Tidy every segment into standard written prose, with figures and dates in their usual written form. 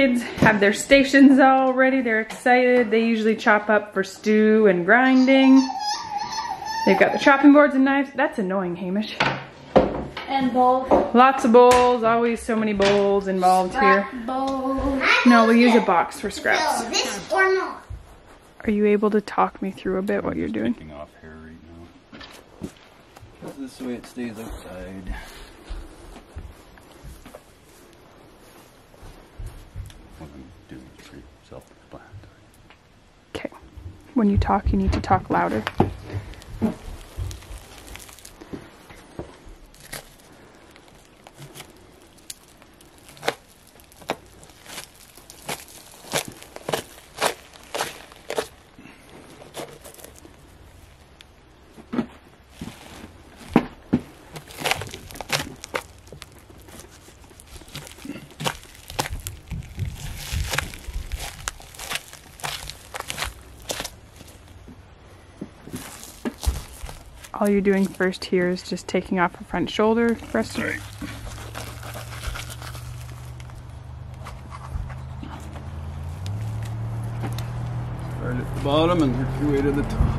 kids have their stations all ready. They're excited. They usually chop up for stew and grinding. They've got the chopping boards and knives. That's annoying, Hamish. And bowls. Lots of bowls. Always so many bowls involved here. Bowls. No, we'll use a box for scraps. This or not. Are you able to talk me through a bit what you're doing? Taking off hair right now. This way it stays outside. What I'm doing is pretty self-explanatory. Okay. When you talk, you need to talk louder. All you're doing first here is just taking off the front shoulder. Rest of Right. Start at the bottom and work your way to the top.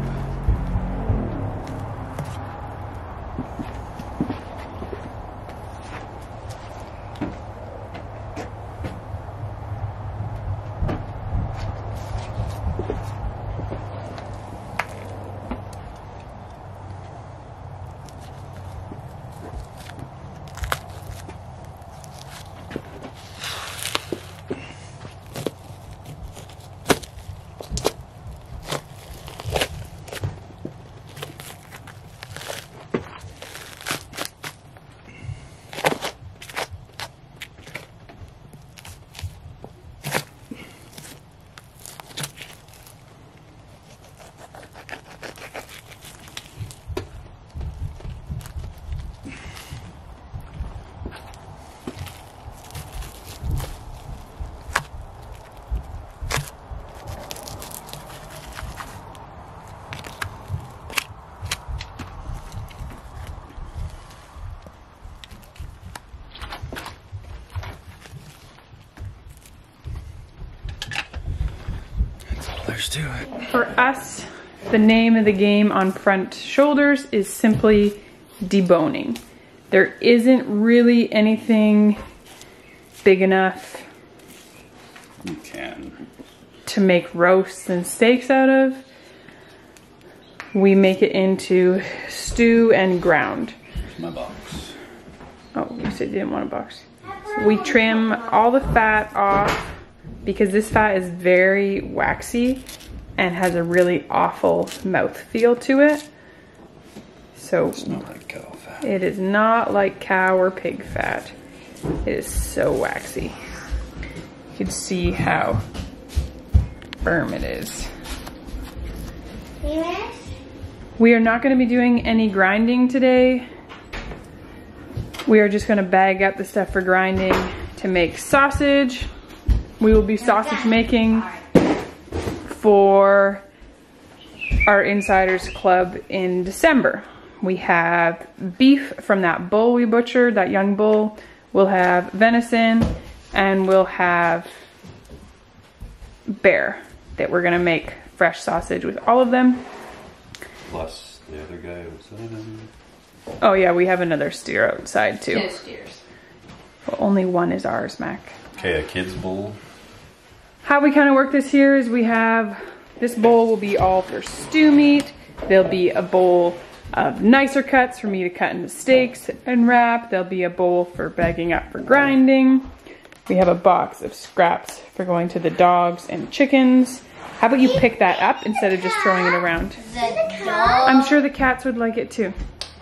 To it. For us, the name of the game on front shoulders is simply deboning. There isn't really anything big enough You can. to make roasts and steaks out of. We make it into stew and ground. Here's my box. Oh, you said you didn't want a box. We trim all the fat off because this fat is very waxy and has a really awful mouthfeel to it. So It's not like cow fat. it is not like cow or pig fat. It is so waxy. You can see how firm it is. Yes. We are not going to be doing any grinding today. We are just going to bag up the stuff for grinding to make sausage. We will be sausage making for our Insiders Club in December. We have beef from that bull we butchered, that young bull. We'll have venison, and we'll have bear that we're gonna make fresh sausage with all of them. Plus the other guy outside. Oh yeah, we have another steer outside too. 2 steers. Well, only one is ours, Mac. Okay, a kid's bowl. How we kind of work this here is we have, this bowl will be all for stew meat. There'll be a bowl of nicer cuts for me to cut into steaks and wrap. There'll be a bowl for bagging up for grinding. We have a box of scraps for going to the dogs and chickens. How about you pick that up instead of just throwing it around? The dog. I'm sure the cats would like it too.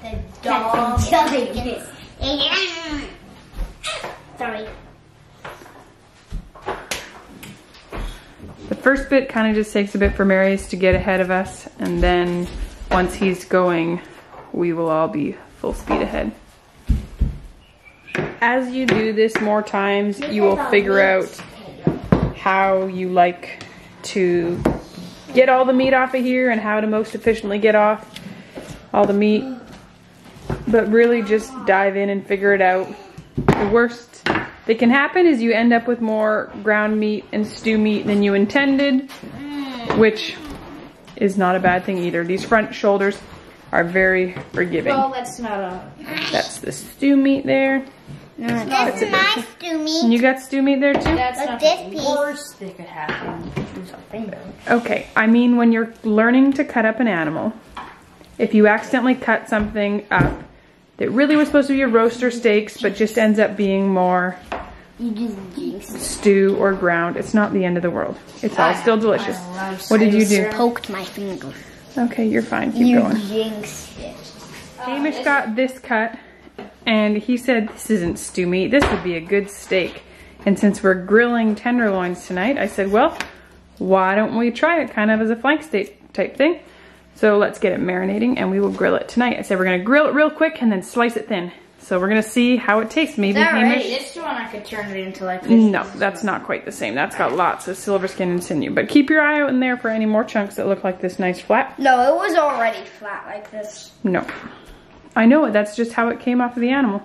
The dog. Sorry. The first bit kind of just takes a bit for Marius to get ahead of us, and then once he's going, we will all be full speed ahead. As you do this more times, you will figure out how you like to get all the meat off of here and how to most efficiently get off all the meat. But really just dive in and figure it out. The that can happen is you end up with more ground meat and stew meat than you intended, which is not a bad thing either. These front shoulders are very forgiving. Well, that's not a... That's the stew meat there. That's my stew meat. And you got stew meat there too? That's not this the piece. worst that could happen. Lose a finger. Okay, I mean when you're learning to cut up an animal, if you accidentally cut something up that really was supposed to be a roast or steaks, but just ends up being more You do jinx. stew or ground, it's not the end of the world. It's all still delicious. What did you do? Poked my finger. Okay, you're fine. Keep going. Jinxed it. Hamish got this cut, and he said this isn't stew meat. This would be a good steak. And since we're grilling tenderloins tonight, I said, well, why don't we try it kind of as a flank steak type thing? So let's get it marinating and we will grill it tonight. I said we're gonna grill it real quick and then slice it thin. So we're gonna see how it tastes. Maybe Hamish. This one I could turn it into like this. No, that's not quite the same. That's got lots of silver skin and sinew. But keep your eye out in there for any more chunks that look like this nice flat. No, it was already flat like this. No. I know it. That's just how it came off of the animal.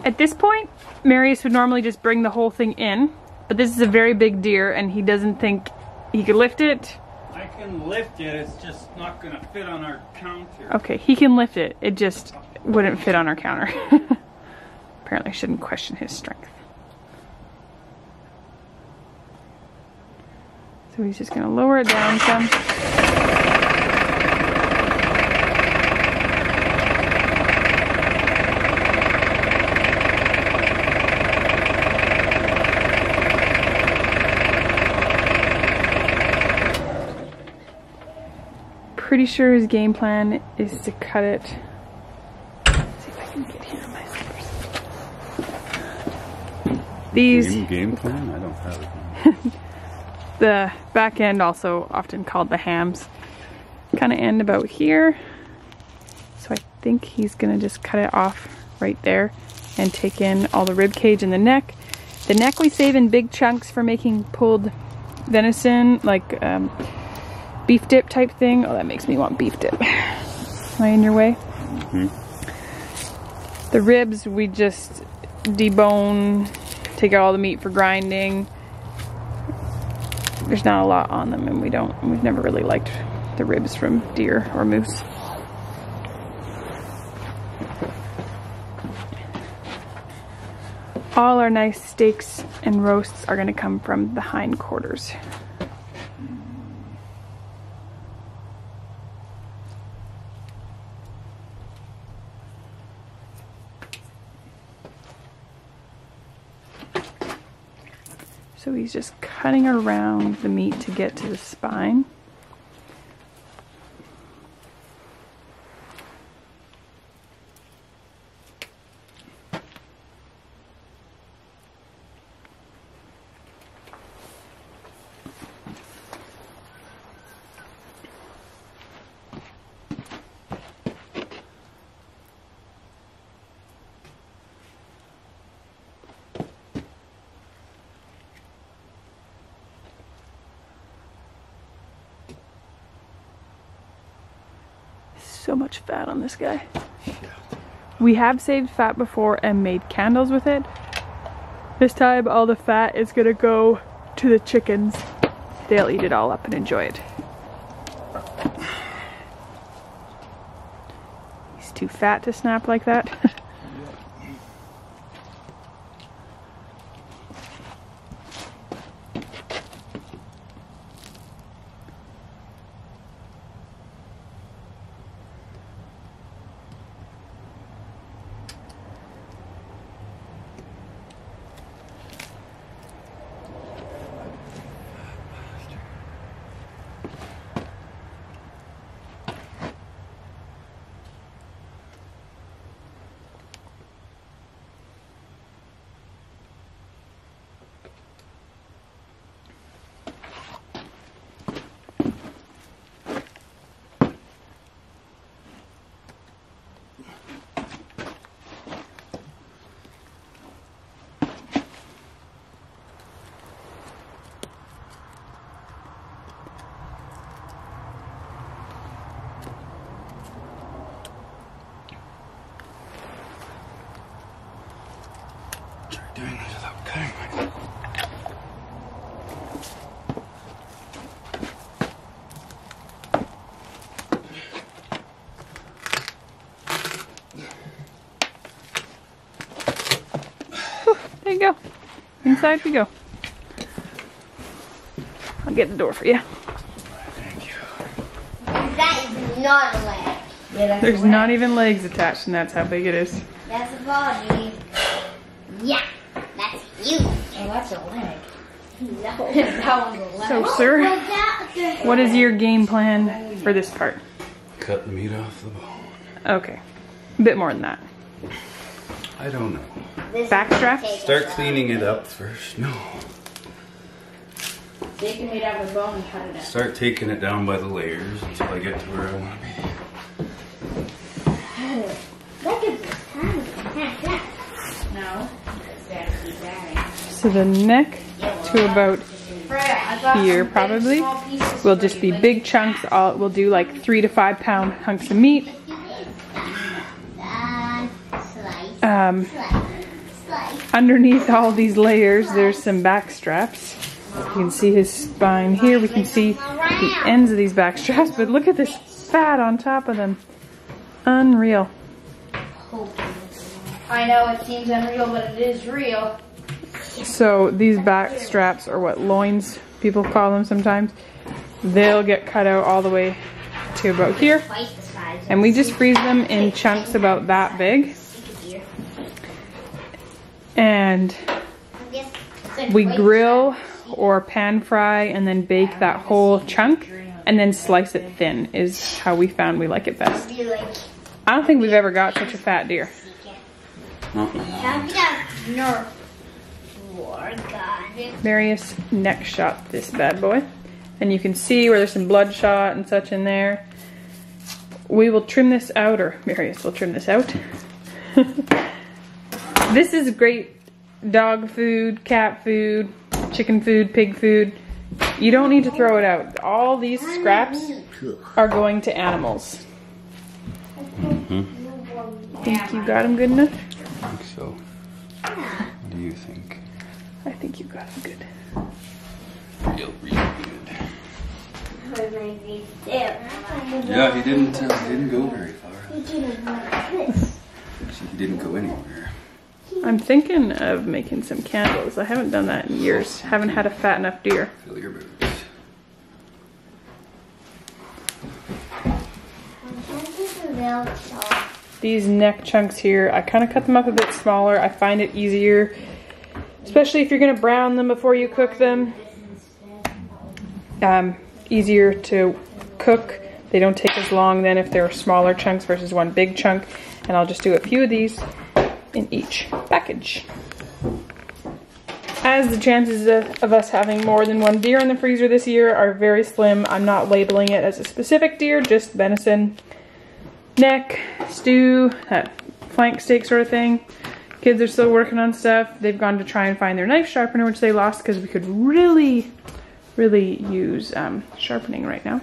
At this point, Marius would normally just bring the whole thing in. But this is a very big deer and he doesn't think he could lift it. I can lift it, it's just not gonna fit on our counter. Okay, he can lift it. It just wouldn't fit on our counter. Apparently I shouldn't question his strength. So he's just gonna lower it down some. Pretty sure his game plan is to cut it. Let's see if I can get here on my zippers. These Game plan? I don't have it. the back end, also often called the hams, kind of end about here. So I think he's gonna just cut it off right there and take in all the rib cage and the neck. The neck we save in big chunks for making pulled venison, like beef dip type thing. Oh, that makes me want beef dip. Am I in your way? Mm-hmm. The ribs we just debone, take out all the meat for grinding. There's not a lot on them, and we've never really liked the ribs from deer or moose. All our nice steaks and roasts are going to come from the hind quarters. So he's just cutting around the meat to get to the spine. So much fat on this guy. We have saved fat before and made candles with it. This time all the fat is gonna go to the chickens. They'll eat it all up and enjoy it. He's too fat to snap like that. doing this without cutting myself. There you go. Inside we go. I'll get the door for you. Thank you. That is not a leg. Yeah, that's There's a leg. not even legs attached, and that's how big it is. That's a body. Yeah, that's huge. Oh, that's a leg. No, that one's a leg. So, sir, what is your game plan for this part? Cut the meat off the bone. Okay. A bit more than that. I don't know. Back straps? Start cleaning it up first. No. Take the meat out of the bone and cut it up. Start taking it down by the layers until I get to where I want to be. Look at this tiny. No. So the neck to about here probably will just be big chunks. We'll do like 3 to 5 pound hunks of meat. Underneath all these layers, there's some back straps. You can see his spine here. We can see the ends of these back straps, but look at this fat on top of them. Unreal. I know it seems unreal, but it is real. So these back straps are what loins people call them sometimes. They'll get cut out all the way to about here. And we just freeze them in chunks about that big. And we grill or pan fry and then bake that whole chunk and then slice it thin is how we found we like it best. I don't think we've ever got such a fat deer. Marius neck shot this bad boy. And you can see where there's some bloodshot and such in there. We will trim this out, or Marius will trim this out. This is great dog food, cat food, chicken food, pig food. You don't need to throw it out. All these scraps are going to animals. Think you got them good enough? I think so. What do you think? I think you got them good. Real good. Yeah, he didn't go very far. He didn't go anywhere. I'm thinking of making some candles. I haven't done that in years. Haven't had a fat enough deer. Fill your boots. These neck chunks here, I kind of cut them up a bit smaller. I find it easier, especially if you're going to brown them before you cook them. Easier to cook. They don't take as long then if they're smaller chunks versus one big chunk. And I'll just do a few of these in each package. As the chances of us having more than one deer in the freezer this year are very slim, I'm not labeling it as a specific deer, just venison, neck, stew, that flank steak sort of thing. Kids are still working on stuff. They've gone to try and find their knife sharpener, which they lost because we could really use sharpening right now.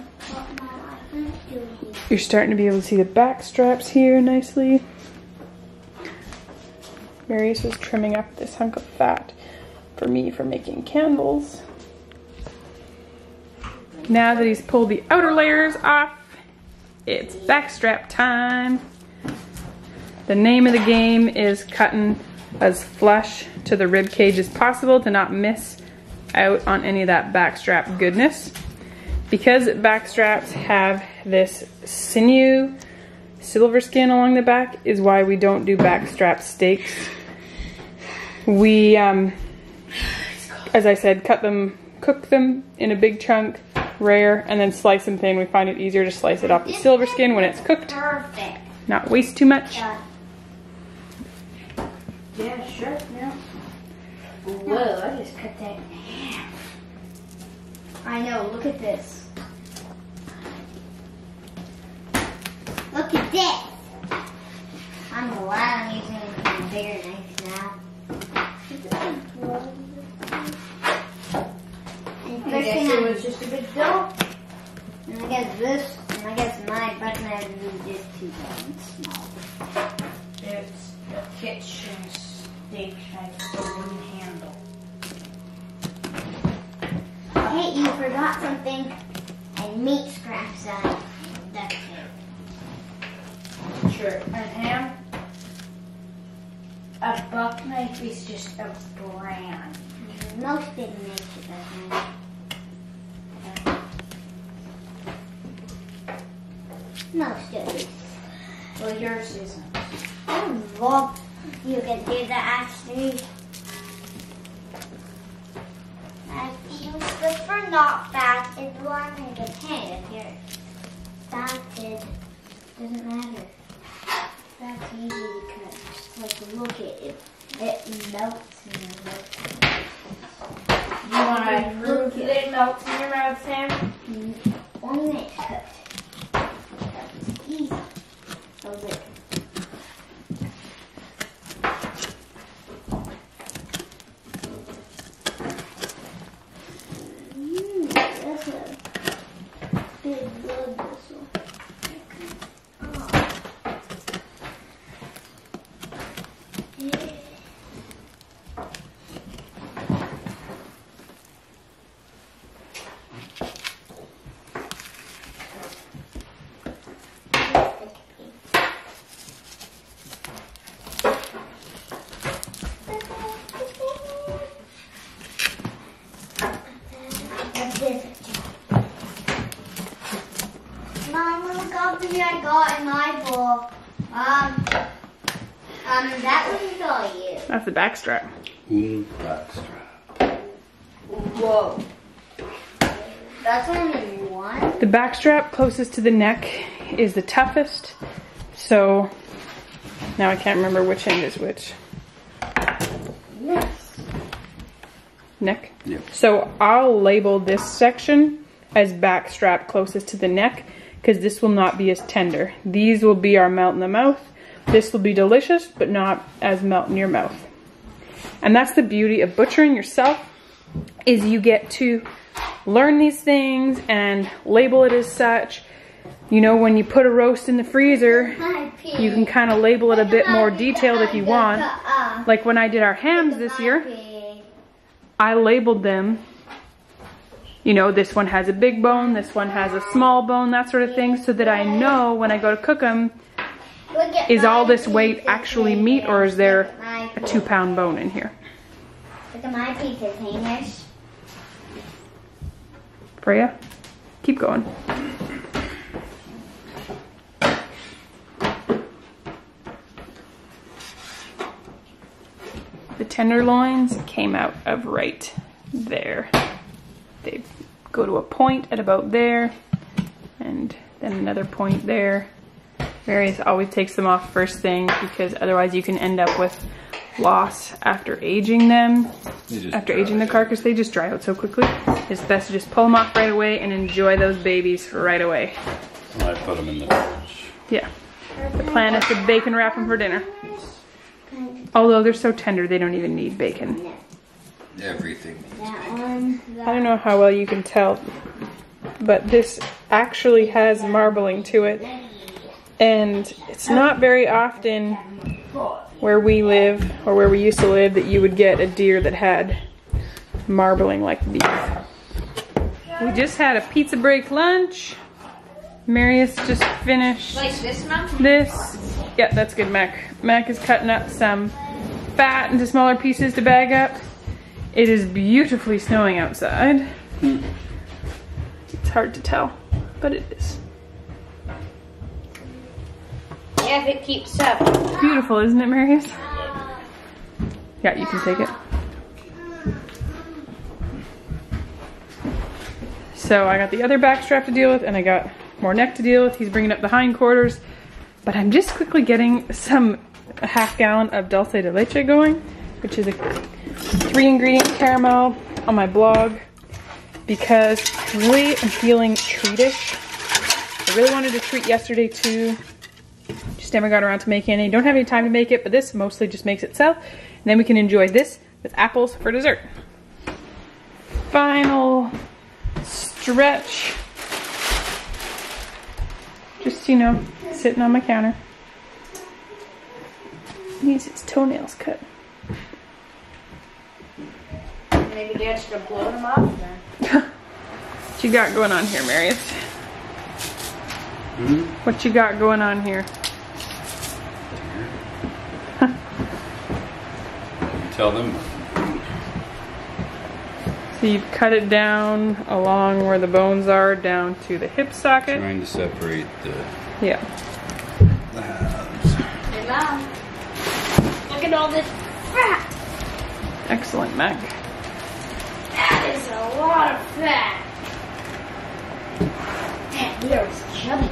You're starting to be able to see the back straps here nicely. Marius was trimming up this hunk of fat for me for making candles. Now that he's pulled the outer layers off, it's backstrap time. The name of the game is cutting as flush to the rib cage as possible to not miss out on any of that backstrap goodness. Because backstraps have this sinew silver skin along the back is why we don't do backstrap steaks. We, as I said, cut them, cook them in a big chunk, rare, and then slice them thin. We find it easier to slice it off the silver skin when it's cooked. Perfect. Not waste too much. Yeah, sure. No. Whoa, I just cut that in half. I know, look at this. Look at this. I'm glad I'm using a bigger knife now. And first thing it was just a big dough. And I guess this, and I guess my butt knife is just too small. It's the kitchen steak knife with a wooden handle. Hey, you forgot something. And meat scraps on duct tape. Sure. And ham? A buck knife is just a brand. Most didn't make it that way. Most do. Well, yours isn't. I love you can do that actually. I feel good for not fasted one and get pain if you're fasted. Doesn't matter. That's easy to cut. Just like look at it. It melts in your mouth. You want to prove that it melts in your mouth, Sam? 1 minute cut. That's easy. So good. That's a big blood vessel. Mom, look how many I got in my bowl. That wasn't all you. That's the back strap. Backstrap. Whoa. That's only one? The back strap closest to the neck is the toughest. So now I can't remember which end is which. Yes. Neck? Yep. So I'll label this section as back strap closest to the neck because this will not be as tender. These will be our melt in the mouth. This will be delicious, but not as melt in your mouth. And that's the beauty of butchering yourself, is you get to learn these things and label it as such. You know, when you put a roast in the freezer, you can kind of label it a bit more detailed if you want. Like when I did our hams this year, I labeled them, you know, this one has a big bone, this one has a small bone, that sort of thing, so that I know when I go to cook them, is all this weight actually meat, or is there a 2-pound bone in here? Look at my pieces, Hamish. Freya, keep going. The tenderloins came out of right there. They go to a point at about there, and then another point there. Marius always takes them off first thing because otherwise you can end up with loss after aging them. After aging the carcass, they just dry out so quickly. It's best to just pull them off right away and enjoy those babies right away. I put them in the fridge. Yeah. The plan is to bacon wrap them for dinner. Although they're so tender, they don't even need bacon. Everything. I don't know how well you can tell, but this actually has marbling to it. And it's not very often where we live, or where we used to live, that you would get a deer that had marbling like these. We just had a pizza break lunch. Marius just finished this. Yeah, that's good, Mac. Mac is cutting up some fat into smaller pieces to bag up. It is beautifully snowing outside. It's hard to tell, but it is. Yeah, if it keeps up. Beautiful, isn't it, Marius? Yeah, you can take it. So I got the other back strap to deal with, and I got more neck to deal with. He's bringing up the hindquarters, but I'm just quickly getting a half gallon of dulce de leche going, which is a 3-ingredient caramel on my blog, because I really am feeling treatish. I really wanted to treat yesterday too. Just never got around to making any. Don't have any time to make it, but this mostly just makes itself. And then we can enjoy this with apples for dessert. Final stretch. Just, you know, sitting on my counter. Needs its toenails cut. maybe Dad should have blown them off then. What you got going on here, Marius? What you got going on here? Tell them. So you've cut it down along where the bones are, down to the hip socket. Trying to separate the halves. Hey, Mom. Look at all this fat. Excellent, Mac. That is a lot of fat. Man, we are chubby.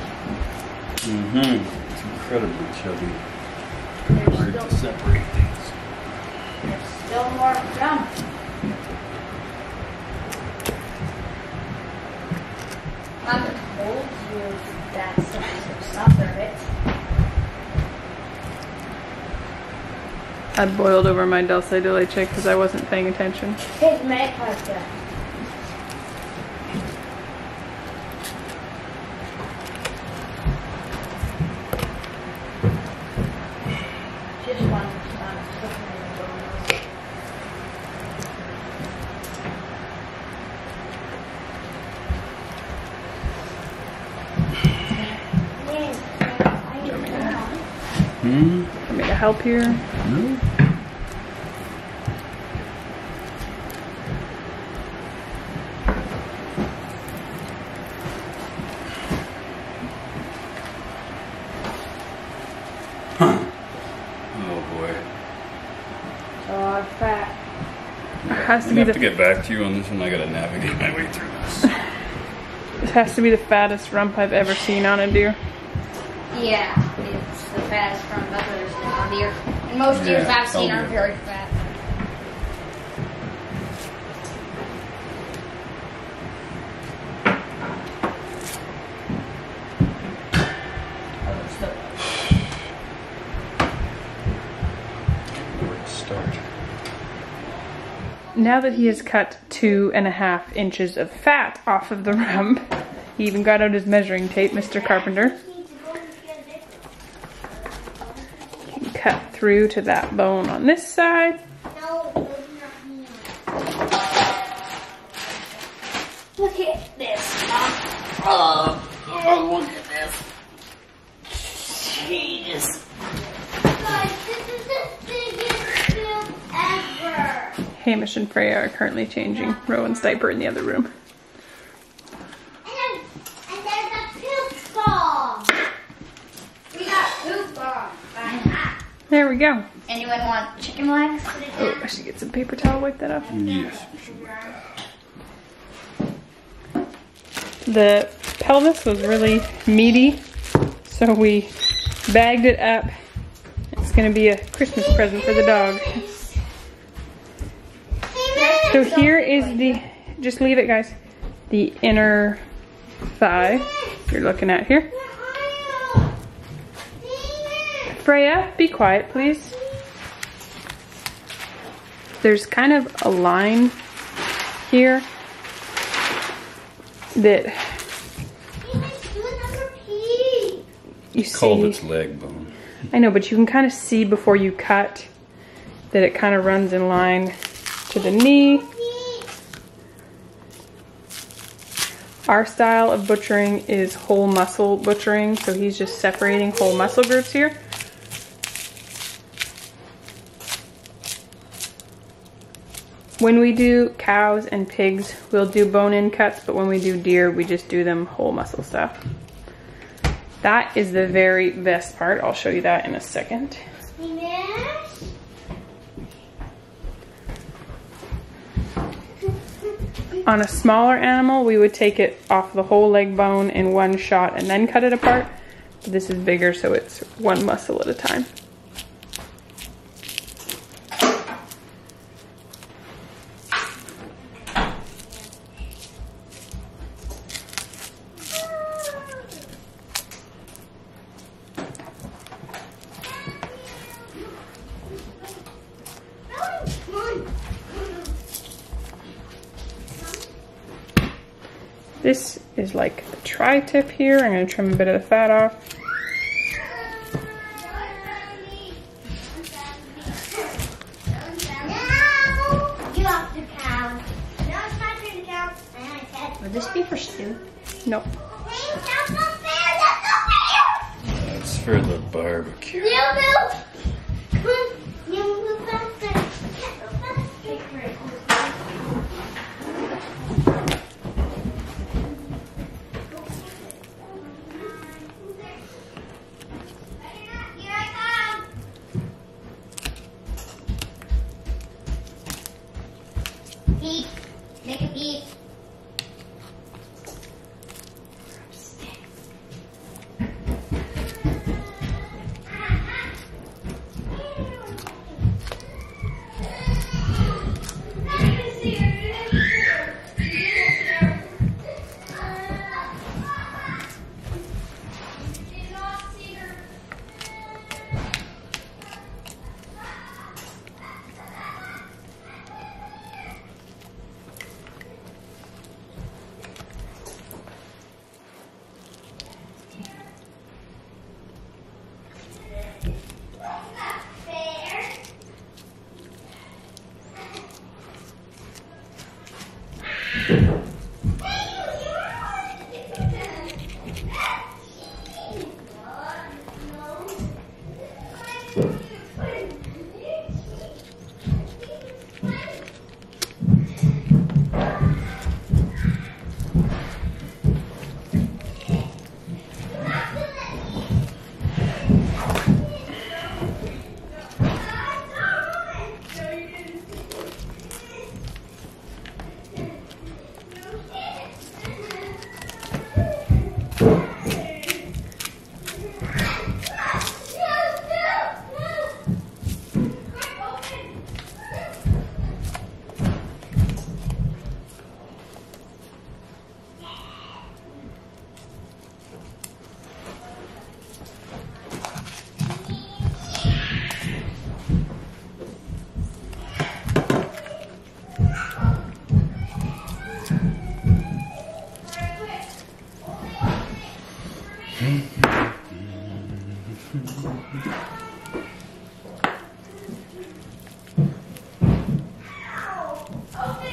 It's incredibly chubby. There's Hard still, to separate these. there's still more to come. Mom told you that's some stuff of it. I boiled over my dulce de leche because I wasn't paying attention. Here's my pasta. Just one Want me to help here? No. fat. It has to I be have the to get back to you on this one. I gotta navigate my way through this. It has to be the fattest rump I've ever seen on a deer. Yeah, it's the fattest from others on deer. And most deers I've seen are very fat. Where to start? Now that he has cut 2.5 inches of fat off of the rump, he even got out his measuring tape, Mr. Carpenter. You can cut through to that bone on this side. Look at this, Mom. Oh, look at this. Jeez. Guys, this is the biggest poop ever. Hamish and Freya are currently changing Rowan's diaper in the other room. And there's a poop ball. We got poop balls. There we go. Anyone want chicken legs? Oh, I should get some paper towel, wipe that off. Yes. The pelvis was really meaty, so we bagged it up. It's gonna be a Christmas present for the dog. So here is the, just leave it guys, the inner thigh you're looking at here. Freya, be quiet please. There's kind of a line here that you see. Called its leg bone. I know, but you can kind of see before you cut that it kind of runs in line to the knee. Our style of butchering is whole muscle butchering, so he's just separating whole muscle groups here. When we do cows and pigs, we'll do bone-in cuts, but when we do deer, we just do them whole muscle stuff. That is the very best part. I'll show you that in a second. On a smaller animal, we would take it off the whole leg bone in one shot and then cut it apart. But this is bigger, so it's one muscle at a time. This is like the tri-tip here. I'm going to trim a bit of the fat off. You have to count. this be for stew? Nope. That's not fair! That's not fair! That's for the barbecue. Mule! Come on! Mule, move faster! Move faster! Here I come! Beep. Make a beep.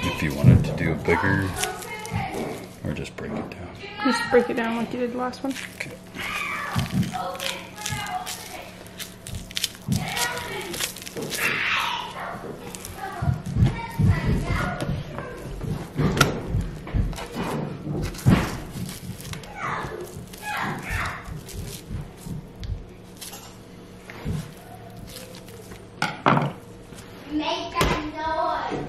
If you wanted to do bigger, or just break it down. Just break it down like you did the last one. Okay. Make that noise.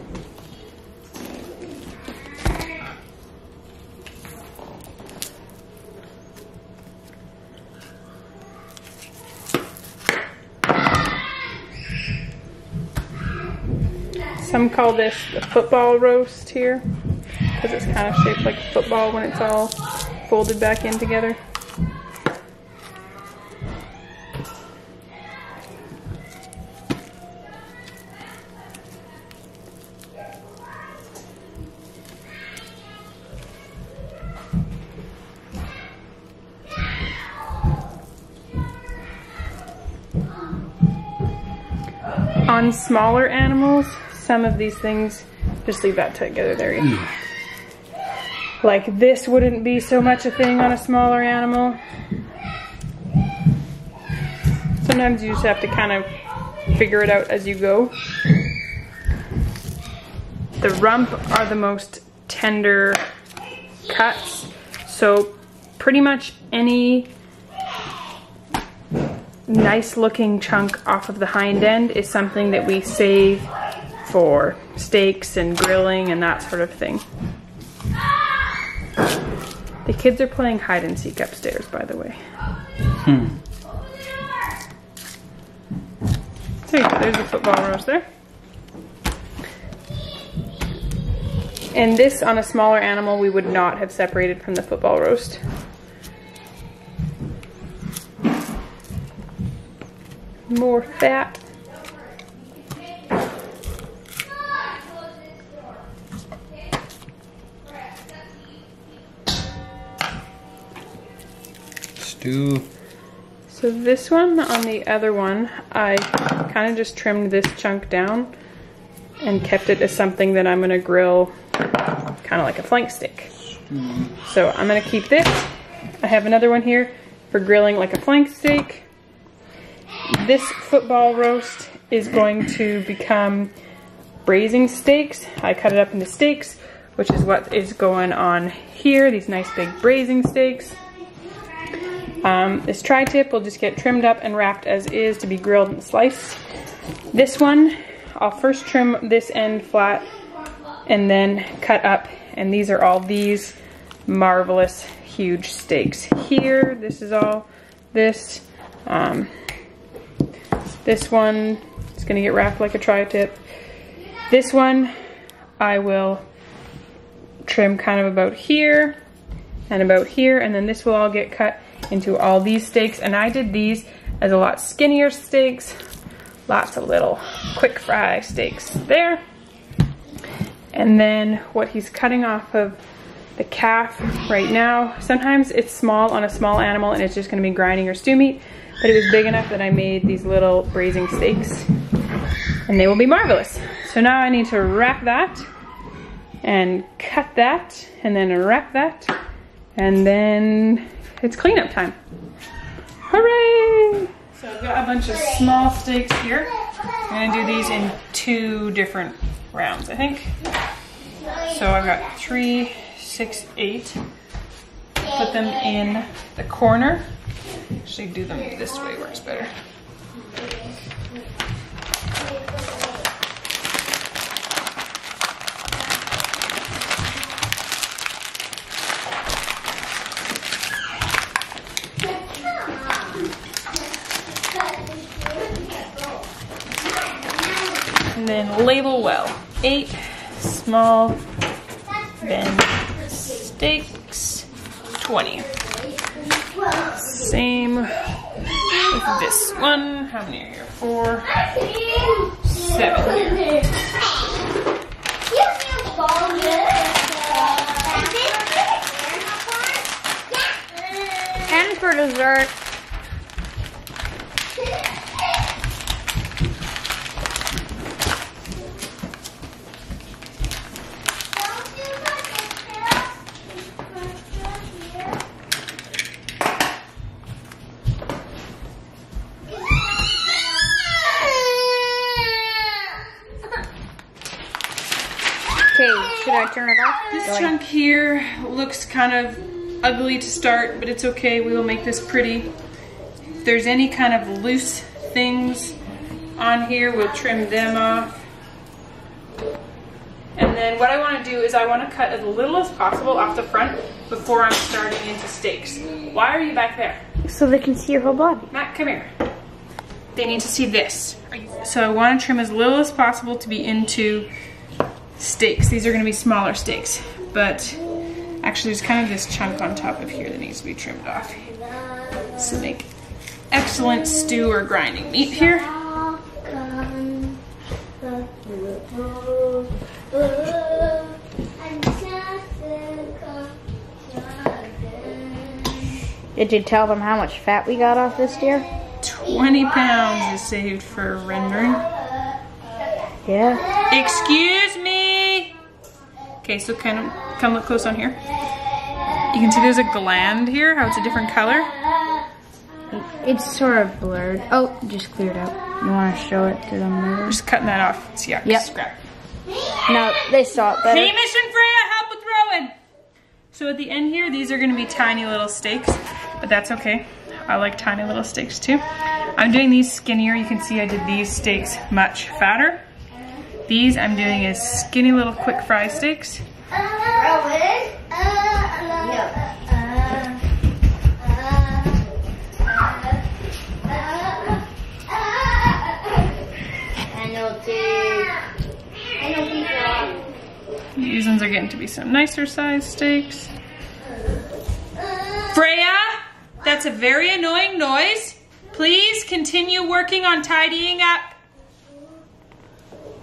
Some call this the football roast here because it's kind of shaped like a football when it's all folded back in together. On smaller animals, some of these things, just leave that together there. Like this wouldn't be so much a thing on a smaller animal. Sometimes you just have to kind of figure it out as you go. The rump are the most tender cuts, so pretty much any nice looking chunk off of the hind end is something that we save for steaks and grilling and that sort of thing. The kids are playing hide and seek upstairs, by the way. There you go, there's the football roast there. And this on a smaller animal we would not have separated from the football roast. More fat. Stew. So this one, on the other one, I kind of just trimmed this chunk down and kept it as something that I'm going to grill kind of like a flank steak. So I'm gonna keep this. I have another one here for grilling like a flank steak. This football roast is going to become braising steaks. I cut it up into steaks, which is what is going on here, these nice big braising steaks. This tri-tip will just get trimmed up and wrapped as is to be grilled and sliced. This one, I'll first trim this end flat and then cut up, and these are all these marvelous huge steaks here. This is all this. This one is gonna get wrapped like a tri-tip. This one I will trim kind of about here and about here, and then this will all get cut into all these steaks. And I did these as a lot skinnier steaks, lots of little quick fry steaks there. And then what he's cutting off of the calf right now, sometimes it's small on a small animal and it's just gonna be grinding or stew meat, but it was big enough that I made these little braising steaks and they will be marvelous. So now I need to wrap that and cut that and then wrap that, and then it's cleanup time. Hooray! So I've got a bunch of small steaks here. I'm gonna do these in 2 different rounds, I think. So I've got 3, 6, 8. Put them in the corner. Actually do them this way, works better. And then label well. 8 small Ben steaks, 20. Same with this one. How many are here? 4, 7 here. 10 for dessert. Should I turn it off? This chunk here looks kind of ugly to start, but it's okay. We will make this pretty. If there's any kind of loose things on here, we'll trim them off. And then what I want to do is I want to cut as little as possible off the front before I'm starting into steaks. Why are you back there? So they can see your whole body. Matt, come here. They need to see this. So I want to trim as little as possible to be into steaks. These are going to be smaller steaks, but actually there's kind of this chunk on top of here that needs to be trimmed off. So make excellent stew or grinding meat here. Did you tell them how much fat we got off this deer? 20 pounds is saved for rendering. Yeah. Excuse me. Okay, so kind of come look close on here. You can see there's a gland here, how it's a different color. It's sort of blurred. Oh, just cleared out. You want to show it to them later? Just cutting that off. It's yuck. Yep. Scrap. No, they saw it better. Hamish and Freya, help with throwing. So at the end here, these are going to be tiny little steaks, but that's okay. I like tiny little steaks too. I'm doing these skinnier. You can see I did these steaks much fatter. These I'm doing as skinny little quick fry steaks. These ones are getting to be some nicer sized steaks. Freya, that's a very annoying noise. Please continue working on tidying up.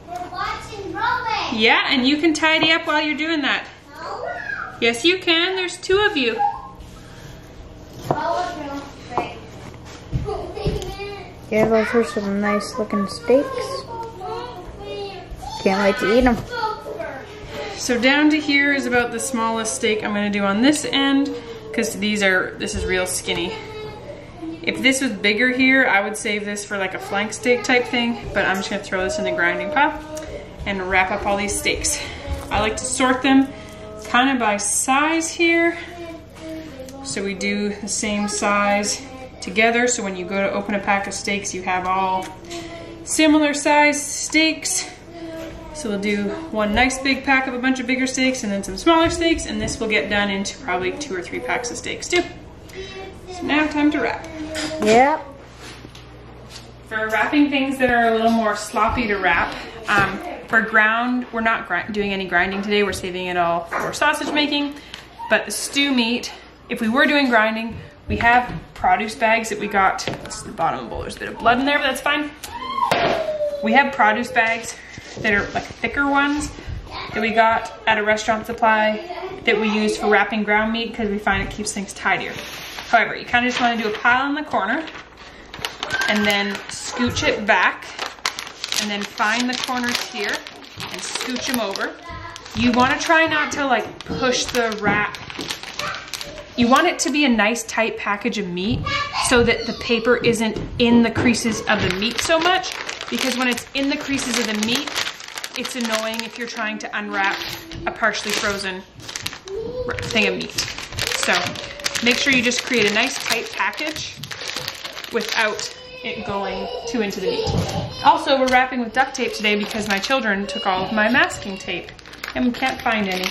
We're watching Rowan. Yeah, and you can tidy up while you're doing that. No. Yes, you can. There's 2 of you. Yeah, those are some nice looking steaks. Can't wait to eat them. so down to here is about the smallest steak I'm gonna do on this end, because this is real skinny. If this was bigger here, I would save this for like a flank steak type thing, but I'm just gonna throw this in the grinding pile and wrap up all these steaks. I like to sort them kind of by size here. So we do the same size together, so when you go to open a pack of steaks, you have all similar size steaks. So we'll do one nice big pack of a bunch of bigger steaks and then some smaller steaks, and this will get done into probably 2 or 3 packs of steaks too. So now time to wrap. Yep. For wrapping things that are a little more sloppy to wrap, for ground, we're not doing any grinding today, we're saving it all for sausage making. But the stew meat, if we were doing grinding, we have produce bags that we got. This is the bottom of the bowl, there's a bit of blood in there, but that's fine. We have produce bags that are like thicker ones that we got at a restaurant supply that we use for wrapping ground meat because we find it keeps things tidier. However, you kind of just want to do a pile in the corner and then scooch it back and then find the corners here and scooch them over. You want to try not to like push the wrap. You want it to be a nice tight package of meat so that the paper isn't in the creases of the meat so much, because when it's in the creases of the meat, it's annoying if you're trying to unwrap a partially frozen thing of meat. So make sure you just create a nice tight package without it going too into the meat. Also, we're wrapping with duct tape today because my children took all of my masking tape and we can't find any.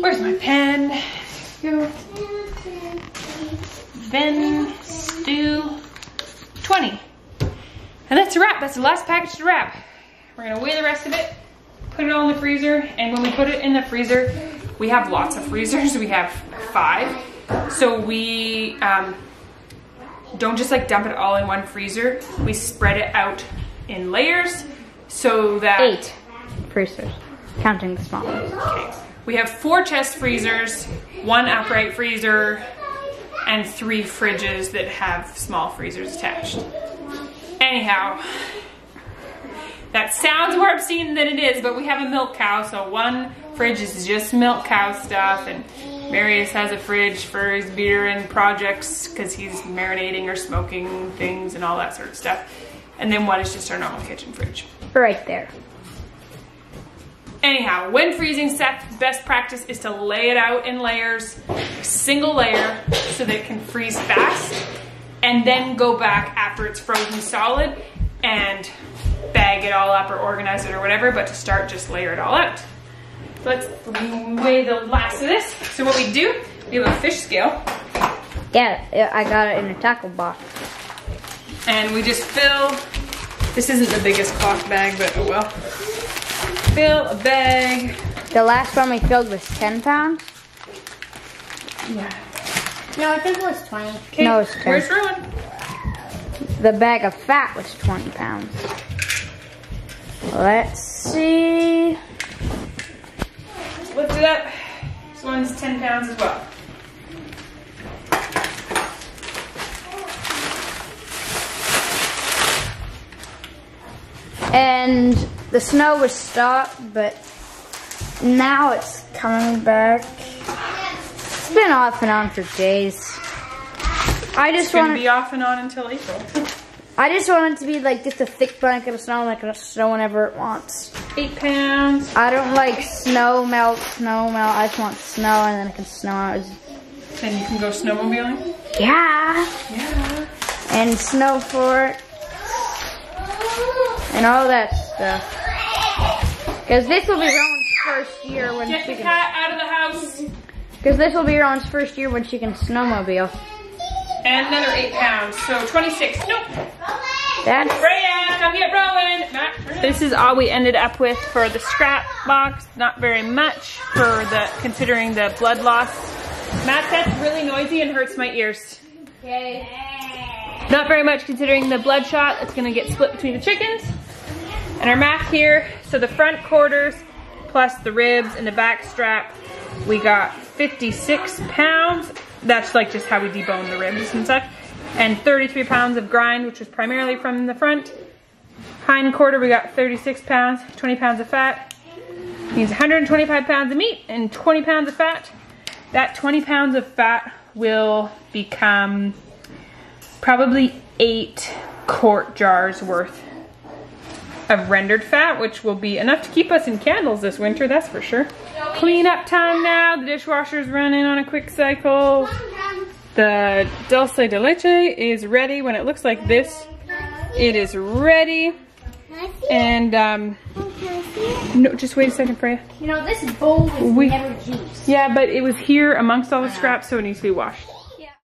Where's my pen? Go. Then stew 20. And that's a wrap. That's the last package to wrap. We're gonna weigh the rest of it, put it all in the freezer, and when we put it in the freezer, we have lots of freezers. We have 5. So we don't just like dump it all in one freezer. We spread it out in layers so that... 8 freezers, counting the small ones. Okay. We have 4 chest freezers, 1 upright freezer, and 3 fridges that have small freezers attached. Anyhow, that sounds more obscene than it is, but we have a milk cow, so 1 fridge is just milk cow stuff, and Marius has a fridge for his beer and projects because he's marinating or smoking things and all that sort of stuff. And then 1 is just our normal kitchen fridge. Right there. Anyhow, when freezing stuff, best practice is to lay it out in layers, a single layer, so that it can freeze fast, and then go back after it's frozen solid and bag it all up or organize it or whatever, but to start, just layer it all out. Let's weigh the last of this. So what we do, we have a fish scale. Yeah, I got it in a tackle box. And we just fill, this isn't the biggest cloth bag, but oh well. Fill a bag. The last one we filled was 10 pounds? Yeah. No, I think it was 20. Okay, no, it's 10. Where's Rowan? The bag of fat was 20 pounds. Let's see. Lift it up. This one's 10 pounds as well. And the snow was stopped, but now it's coming back. It's been off and on for days. It's gonna be off and on until April. I just want it to be like just a thick blanket of snow, like it'll snow whenever it wants. 8 pounds. I don't like snow melt. I just want snow and then it can snow out. Then you can go snowmobiling? Yeah. Yeah. And snow fort. And all that stuff. Because this will be Rowan's first year when Get she the can... cat out of the house. Because this will be Rowan's first year when she can snowmobile. And another 8 pounds, so 26. Nope. That's... Freya, come get Rowan. Matt, this is all we ended up with for the scrap box. Not very much for considering the blood loss. Matt, that's really noisy and hurts my ears. Okay. Not very much considering the bloodshot. It's gonna get split between the chickens. And our math here, so the front quarters plus the ribs and the back strap, we got 56 pounds. That's like just how we debone the ribs and such. And 33 pounds of grind, which was primarily from the front. Hind quarter, we got 36 pounds, 20 pounds of fat. Needs 125 pounds of meat and 20 pounds of fat. That 20 pounds of fat will become probably 8 quart jars worth of rendered fat, which will be enough to keep us in candles this winter, that's for sure. Clean up time now. The dishwasher's running on a quick cycle. The dulce de leche is ready. When it looks like this, it is ready. And no, just wait a second, Freya. You know, this bowl was never used. Yeah, but it was here amongst all the scraps, so it needs to be washed.